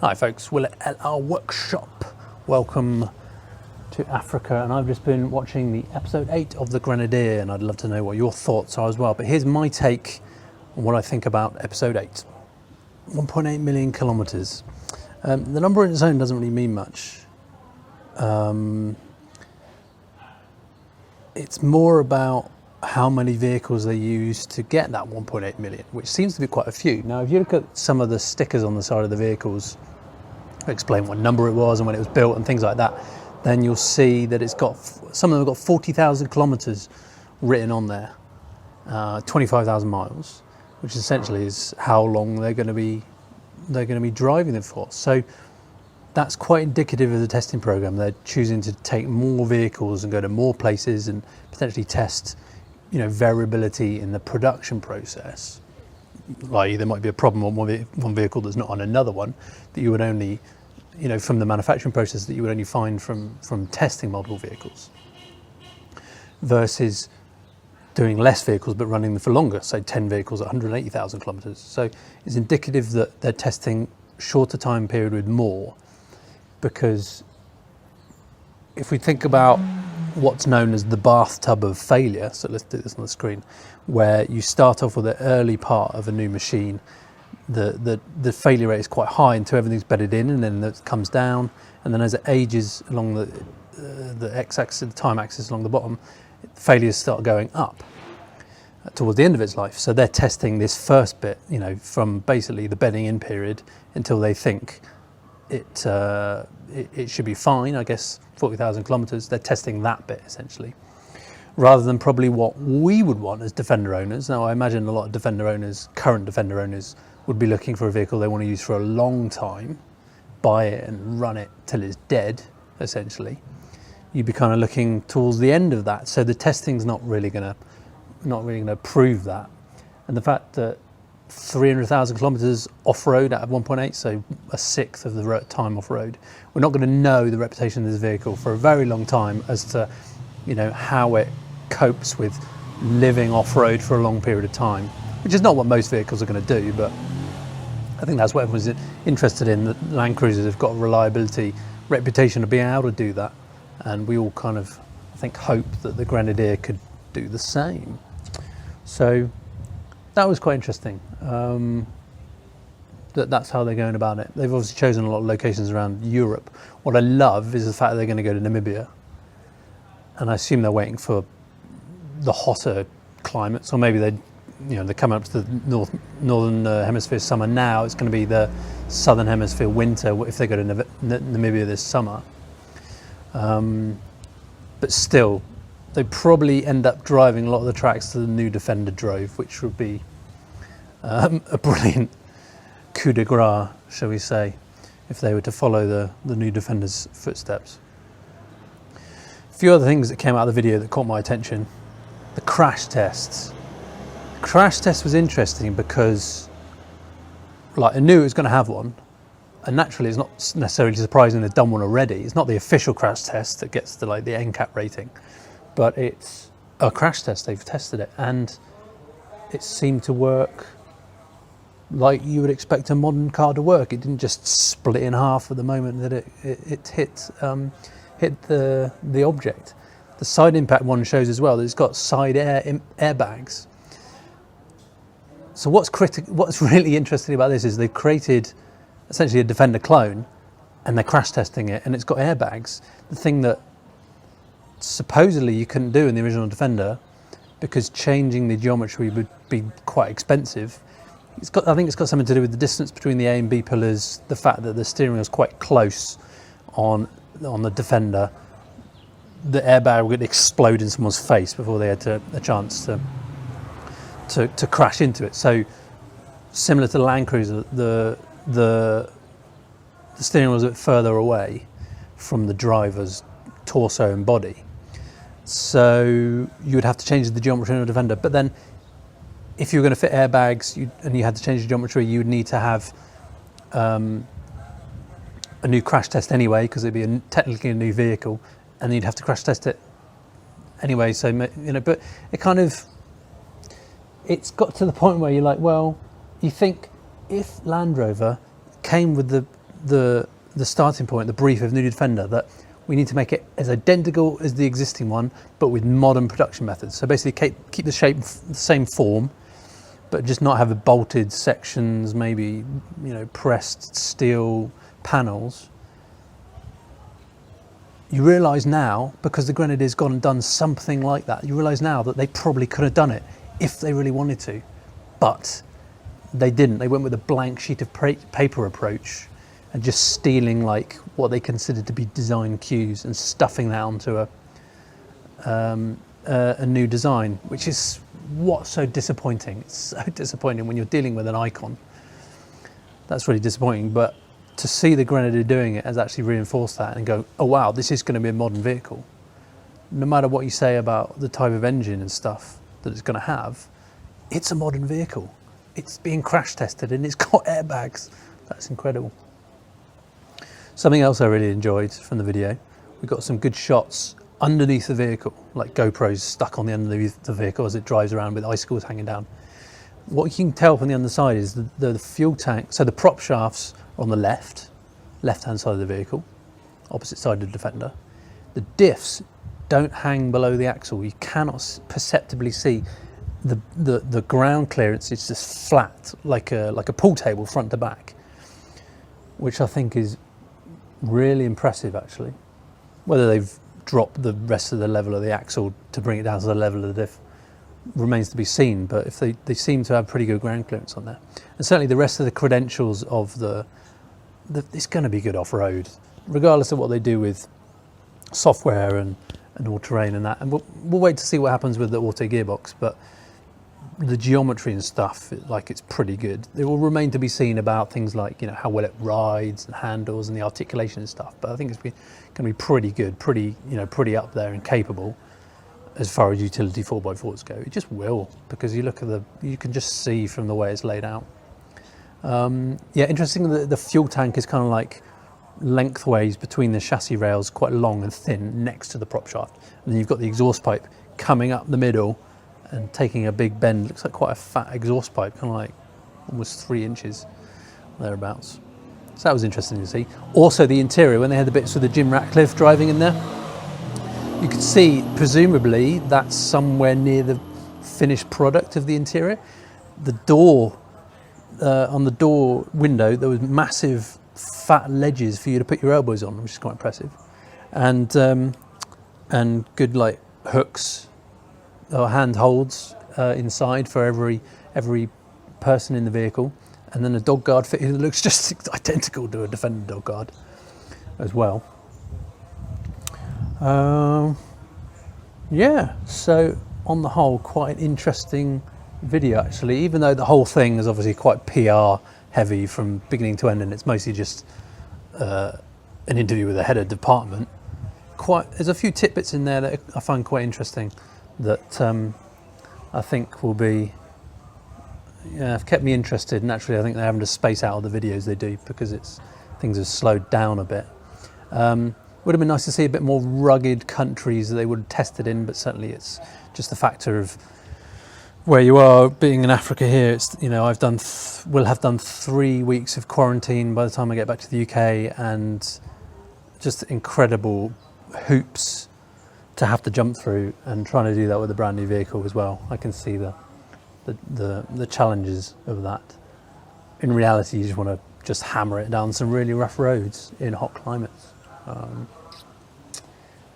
Hi folks, Will at our workshop. Welcome to Africa, and I've just been watching the episode 8 of the Grenadier, and I'd love to know what your thoughts are as well. But here's my take on what I think about episode 8. 1.8 million kilometers. The number in its own doesn't really mean much. It's more about how many vehicles they use to get that 1.8 million, which seems to be quite a few. Now, if you look at some of the stickers on the side of the vehicles, explain what number it was and when it was built and things like that, then you'll see that it's got, some of them have got 40,000 kilometers written on there, 25,000 miles, which essentially is how long they're going to be driving them for. So that's quite indicative of the testing program. They're choosing to take more vehicles and go to more places and potentially test, variability in the production process. Like there might be a problem on one vehicle that's not on another one, that you would only, from the manufacturing process, that you would only find from testing multiple vehicles, versus doing less vehicles but running them for longer, say 10 vehicles at 180,000 kilometers. So it's indicative that they're testing shorter time period with more, because if we think about what's known as the bathtub of failure, so let's do this on the screen, where you start off with the early part of a new machine, the failure rate is quite high until everything's bedded in, and then it comes down, and then as it ages along the x-axis, the time axis along the bottom, failures start going up towards the end of its life. So they're testing this first bit, from basically the bedding in period until they think it should be fine. I guess 40,000 kilometers, they're testing that bit essentially, rather than probably what we would want as Defender owners. Now I imagine a lot of Defender owners, current Defender owners, would be looking for a vehicle they want to use for a long time, buy it and run it till it's dead essentially. You'd be kind of looking towards the end of that, so the testing's not really going to prove that. And the fact that 300,000 kilometers off-road out of 1.8, so a sixth of the time off-road, we're not going to know the reputation of this vehicle for a very long time as to how it copes with living off-road for a long period of time, which is not what most vehicles are going to do, but I think that's what everyone's interested in. The Land Cruisers have got a reliability reputation of being able to do that, and we all kind of, I think, hope that the Grenadier could do the same. So that was quite interesting. That's how they're going about it. They've obviously chosen a lot of locations around Europe. What I love is the fact that they're going to go to Namibia, and I assume they're waiting for the hotter climates, or maybe they're coming up to the northern hemisphere summer now. It's going to be the southern hemisphere winter if they go to Namibia this summer. But still, they probably end up driving a lot of the tracks that the new Defender drove, which would be a brilliant coup de grace, shall we say, if they were to follow the new Defender's footsteps. A few other things that came out of the video that caught my attention. The crash tests. The crash test was interesting because, I knew it was going to have one, and naturally it's not necessarily surprising they've done one already. It's not the official crash test that gets the NCAP rating, but it's a crash test. They've tested it, and it seemed to work like you would expect a modern car to work. It didn't just split in half at the moment that it hit the object. The side impact one shows as well that it's got side airbags. So what's really interesting about this is they've created essentially a Defender clone, and they're crash testing it, and it's got airbags. The thing that supposedly you couldn't do in the original Defender, because changing the geometry would be quite expensive. I think it's got something to do with the distance between the A and B pillars, the fact that the steering wheel is quite close on the Defender. The airbag would explode in someone's face before they had a chance to crash into it. So similar to the Land Cruiser, the steering wheel was a bit further away from the driver's torso and body, so you would have to change the geometry in a Defender. But then if you were going to fit airbags and you had to change the geometry, you would need to have a new crash test anyway, because it'd be technically a new vehicle, and you'd have to crash test it anyway. So but it's got to the point where you're like, well, you think if Land Rover came with the starting point, the brief of New Defender, that we need to make it as identical as the existing one, but with modern production methods. So basically keep the shape the same form, but just not have bolted sections, maybe, you know, pressed steel panels. You realise now, because the Grenadier's gone and done something like that, you realise now that they probably could have done it if they really wanted to, but they didn't. They went with a blank sheet of paper approach and just stealing like what they considered to be design cues and stuffing that onto a new design, which is what's so disappointing. It's so disappointing when you're dealing with an icon. That's really disappointing, but to see the Grenadier doing it has actually reinforced that and go, oh wow, this is going to be a modern vehicle. No matter what you say about the type of engine and stuff that it's going to have, it's a modern vehicle. It's being crash tested and it's got airbags. That's incredible. Something else I really enjoyed from the video, we got some good shots underneath the vehicle, like GoPros stuck on the underneath of the vehicle as it drives around with icicles hanging down. What you can tell from the underside is the fuel tank, so the prop shafts are on the left-hand side of the vehicle, opposite side of the Defender. The diffs don't hang below the axle. You cannot perceptibly see the ground clearance. It's just flat, like a pool table front to back, which I think is really impressive actually. Whether they've dropped the rest of the level of the axle to bring it down to the level of the diff remains to be seen, but if they seem to have pretty good ground clearance on there. And certainly the rest of the credentials of it's going to be good off-road, regardless of what they do with software and all-terrain and that. And we'll wait to see what happens with the auto gearbox, but the geometry and stuff, like, it's pretty good. It will remain to be seen about things like, you know, how well it rides and handles and the articulation and stuff, but I think it's going to be pretty good, pretty up there and capable as far as utility 4x4s go. It just will, because you look at you can just see from the way it's laid out. Yeah, interesting that the fuel tank is kind of like lengthways between the chassis rails, quite long and thin next to the prop shaft, and then you've got the exhaust pipe coming up the middle and taking a big bend. Looks like quite a fat exhaust pipe, kind of like almost 3 inches thereabouts. So that was interesting to see. Also the interior, when they had the bits with the Jim Ratcliffe driving in there, you could see presumably that's somewhere near the finished product of the interior. The door, on the door window, there was massive fat ledges for you to put your elbows on, which is quite impressive, and good like hooks or handholds inside for every person in the vehicle, and then a dog guard fitted that looks just identical to a Defender dog guard as well. Yeah, so on the whole, quite an interesting video actually, even though the whole thing is obviously quite PR heavy from beginning to end, and it's mostly just an interview with the head of department. There's a few tidbits in there that I find quite interesting that I think will be, have kept me interested. Naturally, I think they're having to space out all the videos they do because things have slowed down a bit. Would have been nice to see a bit more rugged countries that they would have tested in, but certainly it's just the factor of where you are being in Africa here. It's, you know, will have done 3 weeks of quarantine by the time I get back to the UK, and just incredible hoops to have to jump through, and trying to do that with a brand new vehicle as well. I can see the challenges of that. In reality, you just want to just hammer it down some really rough roads in hot climates.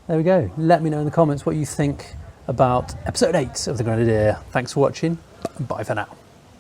There we go. Let me know in the comments what you think about episode 8 of the Grenadier. Thanks for watching. Bye for now.